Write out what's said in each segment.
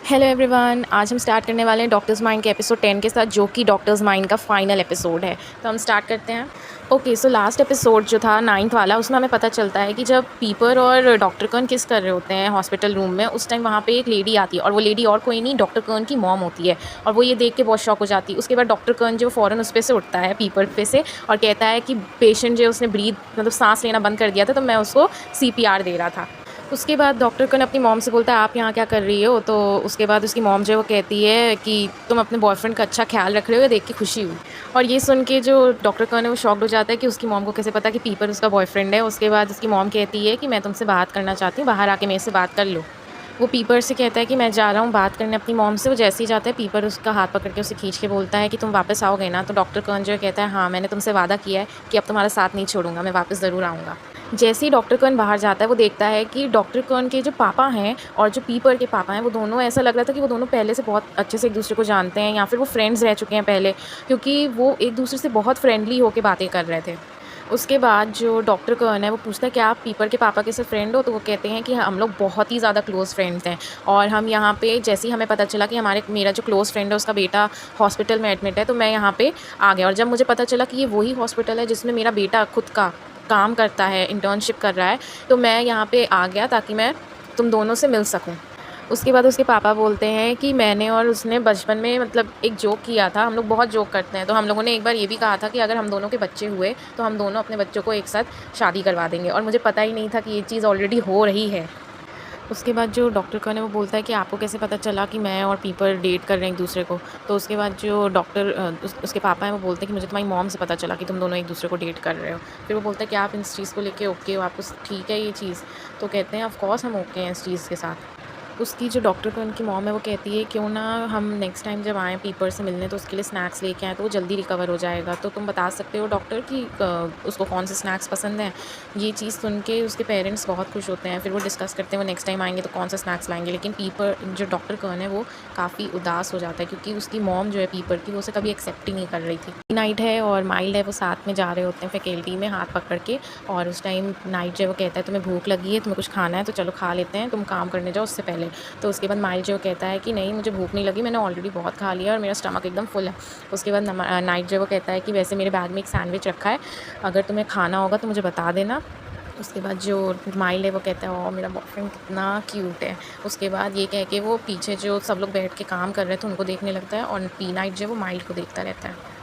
Hello everyone, आज हम start करने वाले हैं डॉक्टर्स माइंड के एपिसोड 10 के साथ, जो कि डॉक्टर्स माइंड का फाइनल एपिसोड है। तो हम स्टार्ट करते हैं। ओके, सो लास्ट एपिसोड जो था 9th वाला, उसमें हमें पता चलता है कि जब पीपर और डॉक्टर कर्न किस कर रहे होते हैं हॉस्पिटल रूम में, उस टाइम वहाँ पे एक लेडी आती है और वो लेडी और कोई नहीं, डॉक्टर कर्न की मॉम होती है। और वो ये देख के बहुत शॉक हो जाती है। उसके बाद डॉक्टर कर्न जो फ़ौरन उस पे से उठता है, पीपर पे से, और कहता है कि पेशेंट जो उसने ब्रीथ मतलब सांस लेना बंद कर दिया था, तो मैं उसको CPR दे रहा था। उसके बाद डॉक्टर कन अपनी मॉम से बोलता है, आप यहाँ क्या कर रही हो? तो उसके बाद उसकी मॉम जो है वो कहती है कि तुम अपने बॉयफ्रेंड का अच्छा ख्याल रख रहे हो, ये देख के खुशी हुई। और ये सुन के जो डॉक्टर कन है वो शॉक्ड हो जाता है कि उसकी मॉम को कैसे पता कि पीपर उसका बॉयफ्रेंड है। उसके बाद उसकी मॉम कहती है कि मैं तुमसे बात करना चाहती हूँ, बाहर आके मेरे से बात कर लो। वो पीपर से कहता है कि मैं जा रहा हूँ बात करने अपनी मॉम से। वो जैसे ही जाता है, पीपर उसका हाथ पकड़ के उसे खींच के बोलता है कि तुम वापस आओगे ना? तो डॉक्टर कर्ण जो है कहता है, हाँ, मैंने तुमसे वादा किया है कि अब तुम्हारा साथ नहीं छोड़ूंगा, मैं वापस ज़रूर आऊँगा। जैसे ही डॉक्टर कर्ण बाहर जाता है, वो देखता है कि डॉक्टर कर्ण के जो पापा हैं और जो पीपर के पापा हैं, वो दोनों, ऐसा लग रहा था कि वो दोनों पहले से बहुत अच्छे से एक दूसरे को जानते हैं, या फिर वो फ्रेंड्स रह चुके हैं पहले, क्योंकि वो एक दूसरे से बहुत फ्रेंडली होकर बातें कर रहे थे। उसके बाद जो डॉक्टर कर्ण है वो पूछता है कि आप पीपर के पापा के साथ फ्रेंड हो? तो वो कहते हैं कि हम लोग बहुत ही ज़्यादा क्लोज़ फ्रेंड्स हैं, और हम यहाँ पे जैसे ही हमें पता चला कि मेरा जो क्लोज़ फ्रेंड है उसका बेटा हॉस्पिटल में एडमिट है, तो मैं यहाँ पे आ गया। और जब मुझे पता चला कि ये वही हॉस्पिटल है जिसमें मेरा बेटा खुद का काम करता है, इंटर्नशिप कर रहा है, तो मैं यहाँ पे आ गया ताकि मैं तुम दोनों से मिल सकूँ। उसके बाद उसके पापा बोलते हैं कि मैंने और उसने बचपन में मतलब एक जोक किया था, हम लोग बहुत जोक करते हैं, तो हम लोगों ने एक बार ये भी कहा था कि अगर हम दोनों के बच्चे हुए तो हम दोनों अपने बच्चों को एक साथ शादी करवा देंगे, और मुझे पता ही नहीं था कि ये चीज़ ऑलरेडी हो रही है। उसके बाद जो डॉक्टर कर्ण है वो बोलता है कि आपको कैसे पता चला कि मैं और पीपर डेट कर रहे हैं एक दूसरे को? तो उसके बाद जो उसके पापा हैं वो बोलते हैं कि मुझे तुम्हारी मॉम से पता चला कि तुम दोनों एक दूसरे को डेट कर रहे हो। फिर वो बोलता है कि आप इस चीज़ को लेके ओके हो, आपको ठीक है ये चीज़? तो कहते हैं ऑफ़ कोर्स हम ओके हैं इस चीज़ के साथ। उसकी जो डॉक्टर को उनकी मॉम है वो कहती है, क्यों ना हम नेक्स्ट टाइम जब आएँ पीपर से मिलने तो उसके लिए स्नैक्स लेके आएँ, तो वो जल्दी रिकवर हो जाएगा। तो तुम बता सकते हो डॉक्टर कि उसको कौन से स्नैक्स पसंद हैं? ये चीज़ सुन के उसके पेरेंट्स बहुत खुश होते हैं। फिर वो डिस्कस करते हैं वो नेक्स्ट टाइम आएँगे तो कौन सा स्नैक्स लाएँगे। लेकिन पीपर जो डॉक्टर कर्ण है वो काफ़ी उदास हो जाता है, क्योंकि उसकी मॉम जो है पीपर की, वो उसे कभी एक्सेप्ट ही नहीं कर रही थी। नाइट है और माइल्ड है, वो साथ में जा रहे होते हैं फैकल्टी में हाथ पकड़ के, और उस टाइम नाइट जो है वो कहता है तुम्हें भूख लगी है, तुम्हें कुछ खाना है तो चलो खा लेते हैं, तुम काम करने जाओ उससे पहले। तो उसके बाद माइल्ड जो कहता है कि नहीं, मुझे भूख नहीं लगी, मैंने ऑलरेडी बहुत खा लिया और मेरा स्टमक एकदम फुल है। उसके बाद नाइट जो वो कहता है कि वैसे मेरे बैग में एक सैंडविच रखा है, अगर तुम्हें खाना होगा तो मुझे बता देना। उसके बाद जो माइल्ड है वो कहता है ओह मेरा बॉयफ्रेंड कितना क्यूट है। उसके बाद ये कह के वो पीछे जो सब लोग बैठ के काम कर रहे थे उनको देखने लगता है, और पी नाइट जो वो माइल्ड को देखता रहता है।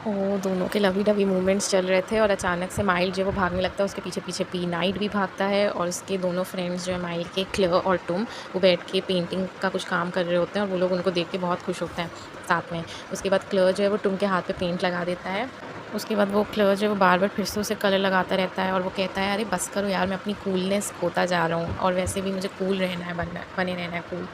वो दोनों के लवी डवी मूवमेंट्स चल रहे थे, और अचानक से माइल्ड जो वो भागने लगता है, उसके पीछे पीछे पी नाइट भी भागता है, और उसके दोनों फ्रेंड्स जो है माइल्ड के, क्लेयर और टुम, वो बैठ के पेंटिंग का कुछ काम कर रहे होते हैं, और वो लोग उनको देख के बहुत खुश होते हैं साथ में। उसके बाद क्लेयर जो है वो टुम के हाथ पे पेंट लगा देता है। उसके बाद वो क्लेयर जो है वो बार बार फिर से उसे कलर लगाता रहता है, और वो कहता है अरे बस करो यार, मैं अपनी कूलनेस खोता जा रहा हूँ, और वैसे भी मुझे कूल रहना है, बने रहना है कूल।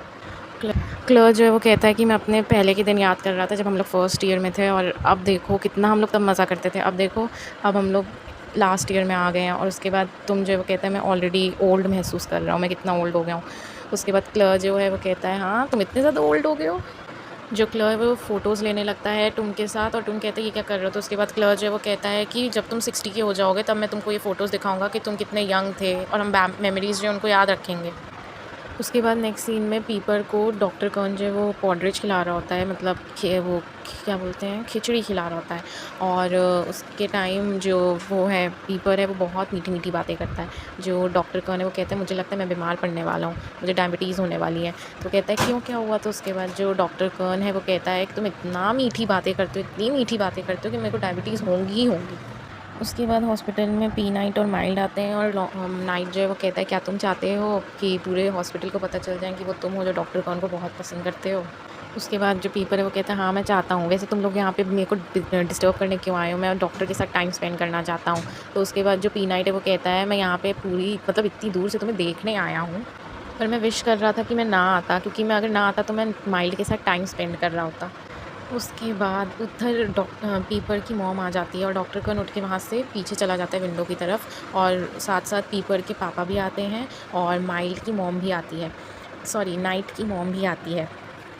क्लर जो है वो कहता है कि मैं अपने पहले के दिन याद कर रहा था जब हम लोग फर्स्ट ईयर में थे, और अब देखो कितना हम लोग तब मज़ा करते थे, अब देखो अब हम लोग लास्ट ईयर में आ गए हैं। और उसके बाद तुम जो है वो कहता है मैं ऑलरेडी ओल्ड महसूस कर रहा हूँ, मैं कितना ओल्ड हो गया हूँ। उसके बाद क्लर जो है वो कहता है हाँ तुम इतने ज़्यादा ओल्ड हो गए हो। जो क्लर है वो फ़ोटोज़ लेने लगता है टुम के साथ, और टुम कहता है ये क्या कर रहे हो? तो उसके बाद क्लर जो है वो कहता है कि जब तुम 60 के हो जाओगे तब मैं तुमको ये फ़ोटोज़ दिखाऊंगा कि तुम कितने यंग थे, और हम मेमोरीज़ जो उनको याद रखेंगे। उसके बाद नेक्स्ट सीन में पीपर को डॉक्टर कर्ण जो है वो पॉडरिज खिला रहा होता है, मतलब वो क्या बोलते हैं, खिचड़ी खिला रहा होता है। और उसके टाइम जो वो है पीपर है वो बहुत मीठी मीठी बातें करता है। जो डॉक्टर कर्ण है वो कहता है मुझे लगता है मैं बीमार पड़ने वाला हूँ, मुझे डायबिटीज़ होने वाली है। तो कहता है क्यों, क्या हुआ? तो उसके बाद जो डॉक्टर कर्ण है वो कहता है कि तुम इतना मीठी बातें करते हो, इतनी मीठी बातें करते हो कि मेरे को डायबिटीज़ होंगी ही होंगी। उसके बाद हॉस्पिटल में पी नाइट और माइल्ड आते हैं, और नाइट जो है वो कहता है क्या तुम चाहते हो कि पूरे हॉस्पिटल को पता चल जाए कि वो तुम हो जो डॉक्टर कौन को बहुत पसंद करते हो? उसके बाद जो पीपर है वो कहता है हाँ मैं चाहता हूँ, वैसे तुम लोग यहाँ पे मेरे को डिस्टर्ब करने क्यों आए हो, मैं डॉक्टर के साथ टाइम स्पेंड करना चाहता हूँ। तो उसके बाद जो पी नाइट है वो कहता है मैं यहाँ पे पूरी मतलब इतनी दूर से तुम्हें देखने आया हूँ, पर मैं विश कर रहा था कि मैं ना आता, क्योंकि मैं अगर ना आता तो मैं माइल्ड के साथ टाइम स्पेंड कर रहा होता। उसके बाद उधर पीपर की मॉम आ जाती है, और डॉक्टर कर्ण उठ के वहाँ से पीछे चला जाता है विंडो की तरफ, और साथ साथ पीपर के पापा भी आते हैं, और माइल्ड की मॉम भी आती है, सॉरी नाइट की मॉम भी आती है।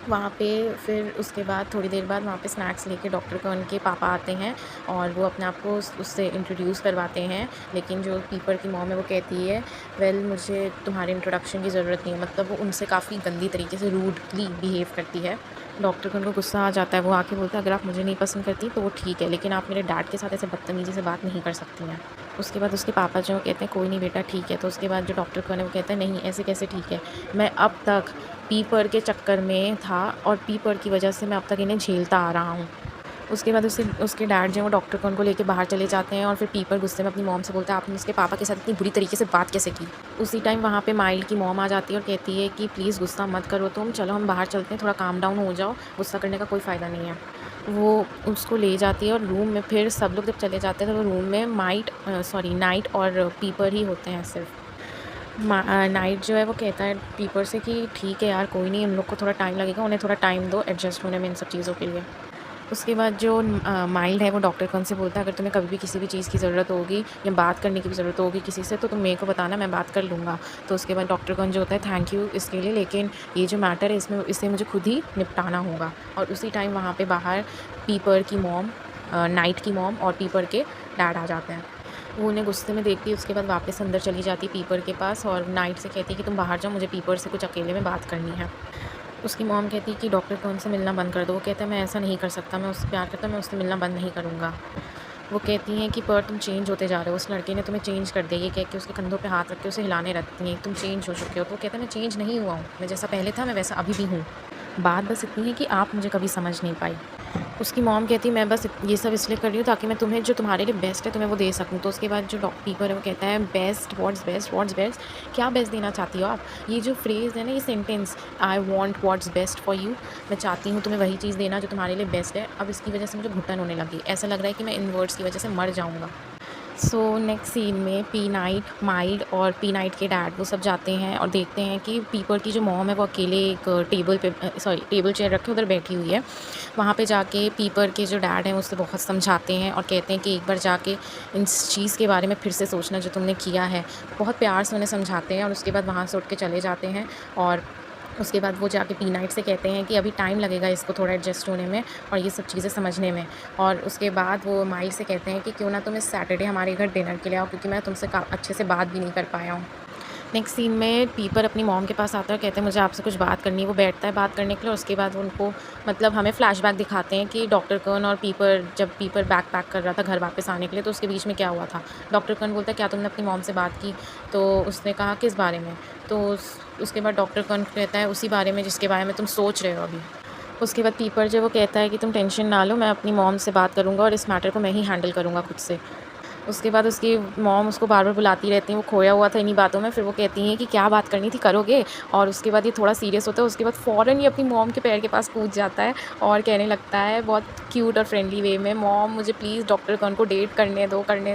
वहाँ पे फिर उसके बाद थोड़ी देर बाद वहाँ पे स्नैक्स लेके डॉक्टर कॉन के पापा आते हैं और वो अपने आप को उससे इंट्रोड्यूस करवाते हैं। लेकिन जो पीपर की मॉम है वो कहती है, वेल मुझे तुम्हारे इंट्रोडक्शन की ज़रूरत नहीं है। मतलब वो उनसे काफ़ी गंदी तरीके से रूडली बिहेव करती है। डॉक्टर को उनको गुस्सा आ जाता है, वो आके बोलता है अगर आप मुझे नहीं पसंद करती तो वो ठीक है, लेकिन आप मेरे डैड के साथ ऐसे बदतमीज़ी से बात नहीं कर सकती हैं। उसके बाद उसके पापा जो कहते हैं कोई नहीं बेटा ठीक है। तो उसके बाद जो डॉक्टर कौन है वो कहता है नहीं ऐसे कैसे ठीक है, मैं अब तक पीपर के चक्कर में था और पीपर की वजह से मैं अब तक इन्हें झेलता आ रहा हूँ। उसके बाद उसके डैड जो है वो डॉक्टर कौन को लेके बाहर चले जाते हैं और फिर पीपर गुस्से में अपनी मॉम से बोलता है आपने उसके पापा के साथ इतनी बुरी तरीके से बात कैसे की। उसी टाइम वहाँ पे माइल्ड की मॉम आ जाती है और कहती है कि प्लीज़ गुस्सा मत करो तुम, चलो हम बाहर चलते हैं, थोड़ा काम डाउन हो जाओ, गुस्सा करने का कोई फ़ायदा नहीं है। वो उसको ले जाती है और रूम में फिर सब लोग जब चले जाते हैं तो वो रूम में नाइट और पीपर ही होते हैं सिर्फ। नाइट जो है वो कहता है पीपर से कि ठीक है यार कोई नहीं, उन लोग को थोड़ा टाइम लगेगा, उन्हें थोड़ा टाइम दो एडजस्ट होने में इन सब चीज़ों के लिए। उसके बाद जो माइल्ड है वो डॉक्टर कौन से बोलता है अगर तुम्हें कभी भी किसी भी चीज़ की ज़रूरत होगी या बात करने की भी ज़रूरत होगी किसी से तो तुम मेरे को बताना, मैं बात कर लूँगा। तो उसके बाद डॉक्टर कौन जो होता है थैंक यू इसके लिए, लेकिन ये जो मैटर है इसे मुझे खुद ही निपटाना होगा। और उसी टाइम वहाँ पे बाहर पीपर की मॉम, नाइट की मॉम और पीपर के डैड आ जाते हैं। वो उन्हें गुस्से में देखती है, उसके बाद वापस अंदर चली जाती है पीपर के पास और नाइट से कहती है कि तुम बाहर जाओ, मुझे पीपर से कुछ अकेले में बात करनी है। उसकी मॉम कहती है कि डॉक्टर कौन से मिलना बंद कर दो। वो कहता है मैं ऐसा नहीं कर सकता, मैं उससे प्यार करता हूँ, मैं उससे मिलना बंद नहीं करूँगा। वो कहती हैं कि पर तुम चेंज होते जा रहे हो, उस लड़के ने तुम्हें चेंज कर दिया, ये कह के उसके कंधों पे हाथ रख के उसे हिलाने रखती हैं, तुम चेंज हो चुके हो। तो वो कहता है मैं चेंज नहीं हुआ हूँ, मैं जैसा पहले था मैं वैसा अभी भी हूँ, बात बस इतनी है कि आप मुझे कभी समझ नहीं पाई। उसकी मॉम कहती है मैं बस ये सब इसलिए कर रही हूँ ताकि मैं तुम्हें जो तुम्हारे लिए बेस्ट है तुम्हें वो दे सकूँ। तो उसके बाद जो पीपर है वो कहता है बेस्ट व्हाट्स बेस्ट, क्या बेस्ट देना चाहती हो आप? ये जो फ्रेज़ है ना, ये sentence I want what's best for you, मैं चाहती हूँ तुम्हें वही चीज़ देना जो तुम्हारे लिए बेस्ट है। अब इसकी वजह से मुझे घुटन होने लगी, ऐसा लग रहा है कि मैं इन वर्ड्स की वजह से मर जाऊँगा। सो नेक्स्ट सीन में पी नाइट, माइल्ड और पी नाइट के डैड वो सब जाते हैं और देखते हैं कि पीपर की जो मॉम है वो अकेले एक टेबल चेयर रखे उधर बैठी हुई है। वहाँ पे जाके पीपर के जो डैड हैं उससे बहुत समझाते हैं और कहते हैं कि एक बार जाके इस चीज़ के बारे में फिर से सोचना जो तुमने किया है। बहुत प्यार से उन्हें समझाते हैं और उसके बाद वहाँ से उठ के चले जाते हैं। और उसके बाद वो जाके पी नाइट से कहते हैं कि अभी टाइम लगेगा इसको थोड़ा एडजस्ट होने में और ये सब चीज़ें समझने में। और उसके बाद वो माइल्ड से कहते हैं कि क्यों ना तुम इस सैटरडे हमारे घर डिनर के लिए आओ, क्योंकि मैं तुमसे अच्छे से बात भी नहीं कर पाया हूँ। नेक्स्ट सीन में पीपर अपनी मॉम के पास आता है और कहते हैं मुझे आपसे कुछ बात करनी है। वो बैठता है बात करने के लिए और उसके बाद उनको मतलब हमें फ्लैशबैक दिखाते हैं कि डॉक्टर कर्न और पीपर जब पीपर बैग पैक कर रहा था घर वापस आने के लिए तो उसके बीच में क्या हुआ था। डॉक्टर कर्न बोलता है क्या तुमने अपनी मॉम से बात की? तो उसने कहा किस बारे में? तो उसके बाद डॉक्टर कर्न कहता है उसी बारे में जिसके बारे में तुम सोच रहे हो अभी। उसके बाद पीपर जो वो कहता है कि तुम टेंशन ना लो, मैं अपनी मॉम से बात करूँगा और इस मैटर को मैं ही हैंडल करूँगा खुद से। उसके बाद उसकी मॉम उसको बार-बार बुलाती रहती हैं, वो खोया हुआ था इन्हीं बातों में। फिर वो कहती हैं कि क्या बात करनी थी करोगे? और उसके बाद ये थोड़ा सीरियस होता है, उसके बाद फ़ौरन ही अपनी मॉम के पैर के पास कूद जाता है और कहने लगता है बहुत क्यूट और फ्रेंडली वे में, मॉम मुझे प्लीज़ डॉक्टर कौन को डेट करने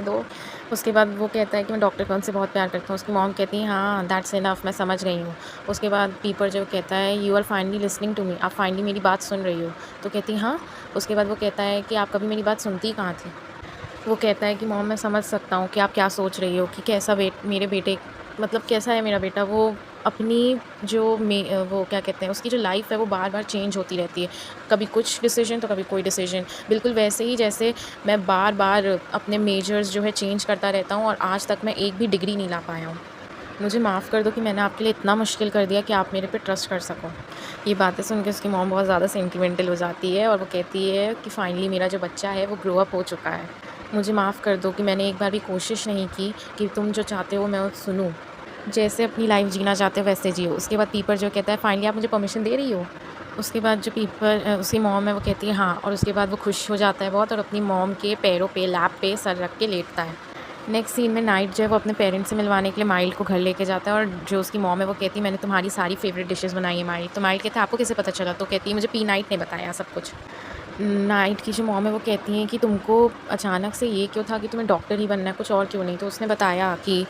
दो। उसके बाद वो कहता है कि मैं डॉक्टर कौन से बहुत प्यार करता हूँ। उसकी मॉम कहती है हाँ दैट्स इनफ, मैं समझ गई हूँ। उसके बाद पीपर जो कहता है you are finally listening to me, आप फाइनली मेरी बात सुन रही हो। तो कहती है हाँ। उसके बाद वो कहता है कि आप कभी मेरी बात सुनती कहाँ थी? वो कहता है कि मॉम मैं समझ सकता हूँ कि आप क्या सोच रही हो कि कैसा मेरे बेटे मतलब कैसा है मेरा बेटा। वो अपनी वो क्या कहते हैं उसकी जो लाइफ है वो बार बार चेंज होती रहती है, कभी कुछ डिसीजन तो कभी कोई डिसीजन। बिल्कुल वैसे ही जैसे मैं बार बार अपने मेजर्स जो है चेंज करता रहता हूँ और आज तक मैं एक भी डिग्री नहीं ला पाया हूँ। मुझे माफ़ कर दो कि मैंने आपके लिए इतना मुश्किल कर दिया कि आप मेरे पे ट्रस्ट कर सको। ये बातें सुन के उसकी मॉम बहुत ज़्यादा सेंटिमेंटल हो जाती है और वो कहती है कि फाइनली मेरा जो बच्चा है वो ग्रो अप हो चुका है। मुझे माफ़ कर दो कि मैंने एक बार भी कोशिश नहीं की कि तुम जो चाहते हो मैं वो सुनूँ। जैसे अपनी लाइफ जीना चाहते हो वैसे जियो। उसके बाद पीपर जो कहता है फाइनली आप मुझे परमिशन दे रही हो? उसके बाद जो उसकी मॉम है वो कहती है हाँ, और उसके बाद वो खुश हो जाता है बहुत और अपनी मॉम के पैरों पे लैप पे सर रख के लेटता है। नेक्स्ट सीन में नाइट जो है वो अपने पेरेंट्स से मिलवाने के लिए माइल्ड को घर लेके जाता है और जो उसकी मॉम है वो कहती है मैंने तुम्हारी सारी फेवरेट डिशेज़ बनाई है माइल्ड। तो माइल्ड कहता है आपको कैसे पता चला? तो कहती है मुझे पी नाइट ने बताया सब कुछ। नाइट की जो मॉम है वो कहती हैं कि तुमको अचानक से ये क्यों था कि तुम्हें डॉक्टर ही बनना है, कुछ और क्यों नहीं? तो उसने बताया कि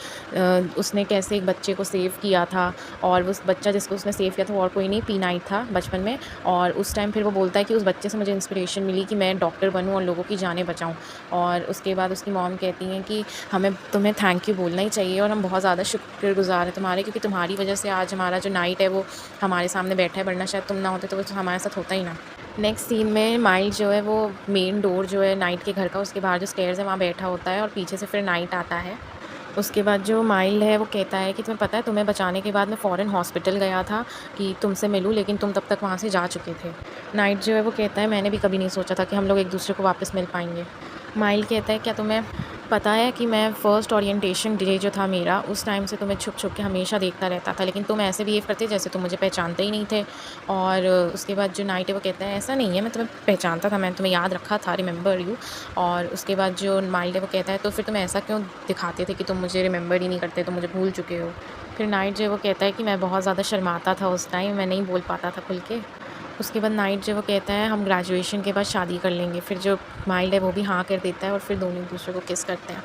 उसने कैसे एक बच्चे को सेव किया था, और उस बच्चा जिसको उसने सेव किया था वो और कोई नहीं, पी नाइट था बचपन में। और उस टाइम फिर वो बोलता है कि उस बच्चे से मुझे इंस्पिरेशन मिली कि मैं डॉक्टर बनूँ और लोगों की जानें बचाऊँ। और उसके बाद उसकी मॉम कहती हैं कि हमें तुम्हें थैंक यू बोलना ही चाहिए, और हम बहुत ज़्यादा शुक्रगुज़ार हैं तुम्हारे, क्योंकि तुम्हारी वजह से आज हमारा जो नाइट है वो हमारे सामने बैठा है, वरना शायद तुम ना होते तो वो हमारे साथ होता ही ना। नेक्स्ट सीन में माइल जो है वो मेन डोर जो है नाइट के घर का, उसके बाहर जो स्टेयर्स है वहाँ बैठा होता है, और पीछे से फिर नाइट आता है। उसके बाद जो माइल है वो कहता है कि तुम्हें पता है, तुम्हें बचाने के बाद मैं फ़ौरन हॉस्पिटल गया था कि तुमसे मिलूं, लेकिन तुम तब तक वहाँ से जा चुके थे। नाइट जो है वो कहता है मैंने भी कभी नहीं सोचा था कि हम लोग एक दूसरे को वापस मिल पाएंगे। माइल कहता है क्या तुम्हें पता है कि मैं फ़र्स्ट ओरिएंटेशन डे जो था मेरा, उस टाइम से तुम्हें छुप छुप के हमेशा देखता रहता था, लेकिन तुम ऐसे बिहेव करते जैसे तुम मुझे पहचानते ही नहीं थे। और उसके बाद जो नाइट है वो कहता है ऐसा नहीं है, मैं तुम्हें पहचानता था, मैंने तुम्हें याद रखा था, रिमेंबर यू। और उसके बाद जो माइल्ड है वो कहता है तो फिर तुम ऐसा क्यों दिखाते थे कि तुम मुझे रिमेंबर ही नहीं करते, तुम मुझे भूल चुके हो। फिर नाइट जो है वो कहता है कि मैं बहुत ज़्यादा शर्माता था उस टाइम, मैं नहीं बोल पाता था खुल के। उसके बाद नाइट जो वो कहता है हम ग्रेजुएशन के बाद शादी कर लेंगे। फिर जो माइल्ड है वो भी हाँ कर देता है, और फिर दोनों एक दूसरे को किस करते हैं।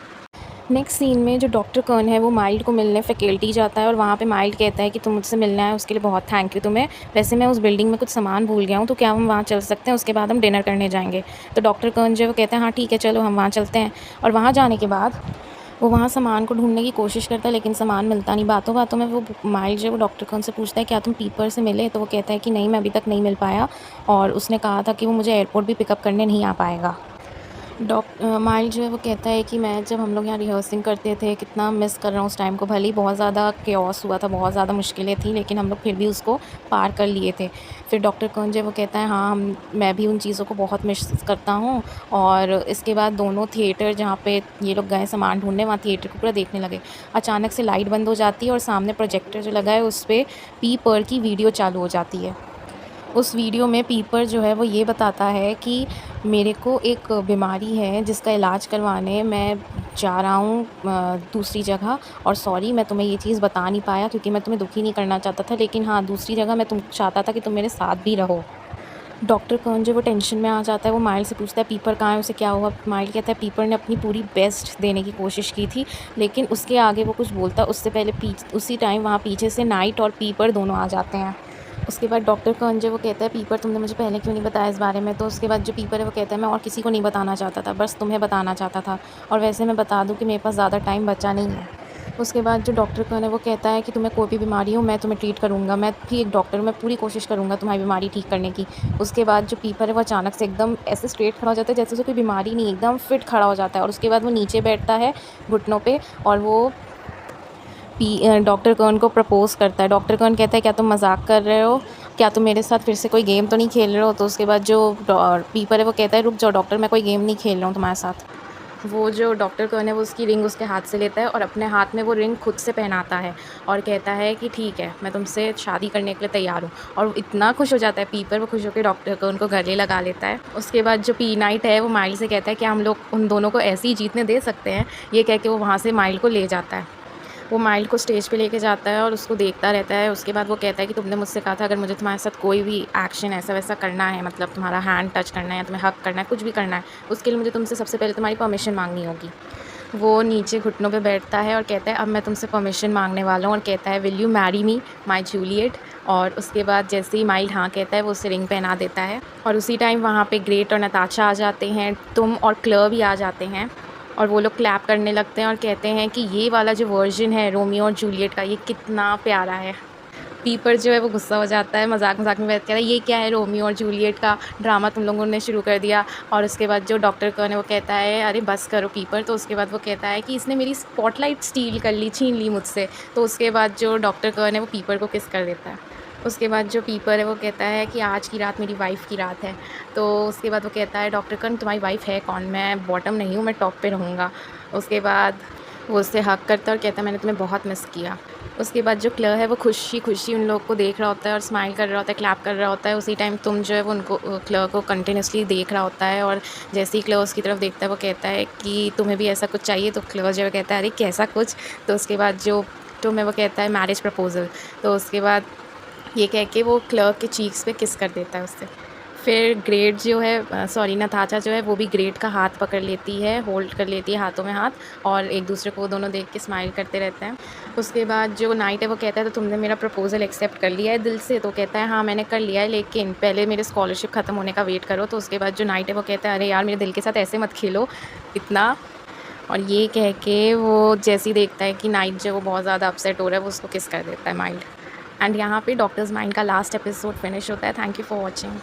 नेक्स्ट सीन में जो डॉक्टर कर्न है वो माइल्ड को मिलने फैकल्टी जाता है, और वहाँ पे माइल्ड कहता है कि तुम मुझसे मिलना है, उसके लिए बहुत थैंक यू तुम्हें। वैसे मैं उस बिल्डिंग में कुछ सामान भूल गया हूँ, तो क्या हम वहाँ चल सकते हैं, उसके बाद हम डिनर करने जाएंगे। तो डॉक्टर कर्न जो है वो कहता है हाँ ठीक है चलो हम वहाँ चलते हैं। और वहाँ जाने के बाद वो वहाँ सामान को ढूंढने की कोशिश करता है, लेकिन सामान मिलता नहीं। बातों बातों में वो माइल्ड जो है वो डॉक्टर कर्न से पूछता है क्या तुम पीपर से मिले? तो वो कहता है कि नहीं, मैं अभी तक नहीं मिल पाया, और उसने कहा था कि वो मुझे एयरपोर्ट भी पिकअप करने नहीं आ पाएगा। माइल जो है वो कहता है कि मैं जब हम लोग यहाँ रिहर्सिंग करते थे कितना मिस कर रहा हूँ उस टाइम को। भले ही बहुत ज़्यादा केओस हुआ था, बहुत ज़्यादा मुश्किलें थी, लेकिन हम लोग फिर भी उसको पार कर लिए थे। फिर डॉक्टर कौन जो है वो कहता है हाँ मैं भी उन चीज़ों को बहुत मिस करता हूँ। और इसके बाद दोनों थिएटर जहाँ पे ये लोग गए सामान ढूंढने, वहाँ थिएटर को पूरा देखने लगे। अचानक से लाइट बंद हो जाती है, और सामने प्रोजेक्टर जो लगा है उस पर पी पर की वीडियो चालू हो जाती है। उस वीडियो में पीपर जो है वो ये बताता है कि मेरे को एक बीमारी है जिसका इलाज करवाने मैं जा रहा हूँ दूसरी जगह, और सॉरी मैं तुम्हें ये चीज़ बता नहीं पाया क्योंकि मैं तुम्हें दुखी नहीं करना चाहता था, लेकिन हाँ दूसरी जगह मैं तुम चाहता था कि तुम मेरे साथ भी रहो। डॉक्टर कौन जो वो टेंशन में आ जाता है, वो माइल से पूछता है पीपर कहाँ है, उसे क्या हुआ? माइल कहता है पीपर ने अपनी पूरी बेस्ट देने की कोशिश की थी, लेकिन उसके आगे वो कुछ बोलता उससे पहले उसी टाइम वहाँ पीछे से नाइट और पीपर दोनों आ जाते हैं। उसके बाद डॉक्टर कर्न जो वो कहता है पीपर तुमने मुझे पहले क्यों नहीं बताया इस बारे में? तो उसके बाद जो पीपर है वो कहता है मैं और किसी को नहीं बताना चाहता था, बस तुम्हें बताना चाहता था, और वैसे मैं बता दूं कि मेरे पास ज़्यादा टाइम बचा नहीं है। उसके बाद जो डॉक्टर कर्न है वो कहता है कि तुम्हें कोई भी बीमारी हो मैं तुम्हें ट्रीट करूँगा, मैं भी एक डॉक्टर हूँ, मैं पूरी कोशिश करूँगा तुम्हारी बीमारी ठीक करने की। उसके बाद जो पीपर है वो अचानक से एकदम ऐसे स्ट्रेट खड़ा हो जाता है जैसे उसे कोई बीमारी नहीं, एकदम फिट खड़ा हो जाता है। और उसके बाद वो नीचे बैठता है घुटनों पर, और वो डॉक्टर कर्न को प्रपोज़ करता है। डॉक्टर कर्न कहता है क्या तुम मजाक कर रहे हो? क्या तुम मेरे साथ फिर से कोई गेम तो नहीं खेल रहे हो? तो उसके बाद जो पीपर है वो कहता है रुक जाओ डॉक्टर, मैं कोई गेम नहीं खेल रहा हूँ तुम्हारे साथ। वो जो डॉक्टर कर्न है वो उसकी रिंग उसके हाथ से लेता है, और अपने हाथ में वो रिंग खुद से पहनाता है, और कहता है कि ठीक है मैं तुमसे शादी करने के लिए तैयार हूँ। और वो इतना खुश हो जाता है पीपर, वो खुश होकर डॉक्टर कर्न को गले लगा लेता है। उसके बाद जो पी नाइट है वो माइल से कहता है कि हम लोग उन दोनों को ऐसे ही जीतने दे सकते हैं। ये कह के वो वहाँ से माइल को ले जाता है। वो माइल्ड को स्टेज पे लेके जाता है और उसको देखता रहता है। उसके बाद वो कहता है कि तुमने मुझसे कहा था अगर मुझे तुम्हारे साथ कोई भी एक्शन ऐसा वैसा करना है, मतलब तुम्हारा हैंड टच करना है या तुम्हें हक करना है, कुछ भी करना है, उसके लिए मुझे तुमसे सबसे पहले तुम्हारी परमिशन मांगनी होगी। वो नीचे घुटनों पे बैठता है और कहता है अब मैं तुमसे परमिशन मांगने वाला हूँ, और कहता है will you marry me my Juliet. और उसके बाद जैसे ही माइल्ड हाँ कहता है वो उसे रिंग पहना देता है। और उसी टाइम वहाँ पे ग्रेट और नताशा आ जाते हैं, तुम और क्लर भी आ जाते हैं, और वो लोग क्लैप करने लगते हैं और कहते हैं कि ये वाला जो वर्जन है रोमियो और जूलियट का, ये कितना प्यारा है। पीपर जो है वो गुस्सा हो जाता है, मजाक मजाक में कहता है ये क्या है, रोमियो और जूलियट का ड्रामा तुम लोगों ने शुरू कर दिया। और उसके बाद जो डॉक्टर कर्न है वो कहता है अरे बस करो पीपर। तो उसके बाद वो कहता है कि इसने मेरी स्पॉटलाइट स्टील कर ली, छीन ली मुझसे। तो उसके बाद जो डॉक्टर कर्न है वो पीपर को किस कर देता है। उसके बाद जो पीपर है वो कहता है कि आज की रात मेरी वाइफ़ की रात है। तो उसके बाद वो कहता है डॉक्टर कर्न तुम्हारी वाइफ़ है कौन? मैं बॉटम नहीं हूँ, मैं टॉप पे रहूँगा। उसके बाद वो उससे हक करता है और कहता है मैंने तुम्हें बहुत मिस किया। उसके बाद जो क्लर है वो खुशी खुशी उन लोग को देख रहा होता है और स्माइल कर रहा होता है, क्लैप कर रहा होता है। उसी टाइम तुम जो है वो उनको क्लर को कंटिन्यूसली देख रहा होता है, और जैसे ही क्लर उसकी तरफ देखता है वो कहता है कि तुम्हें भी ऐसा कुछ चाहिए? तो क्लर जो है कहता है अरे कैसा कुछ? तो उसके बाद जो तुम्हें वो कहता है मैरिज प्रपोज़ल। तो उसके बाद ये कह के वो क्लर्क के चीक्स पे किस कर देता है उससे। फिर ग्रेट जो है सॉरी नताशा जो है वो भी ग्रेट का हाथ पकड़ लेती है, होल्ड कर लेती है हाथों में हाथ, और एक दूसरे को दोनों देख के स्माइल करते रहते हैं। उसके बाद जो नाइट है वो कहता है तो तुमने मेरा प्रपोज़ल एक्सेप्ट कर लिया है दिल से? तो कहता है हाँ मैंने कर लिया है, लेकिन पहले मेरे स्कॉलरशिप ख़त्म होने का वेट करो। तो उसके बाद जो नाइट है वो कहता है अरे यार मेरे दिल के साथ ऐसे मत खेलो इतना, और ये कह के वो जैसे ही देखता है कि नाइट जो है वो बहुत ज़्यादा अपसेट हो रहा है, वो उसको किस कर देता है माइंड। एंड यहाँ पे डॉक्टर्स माइंड का लास्ट एपिसोड फिनिश होता है। Thank you for watching.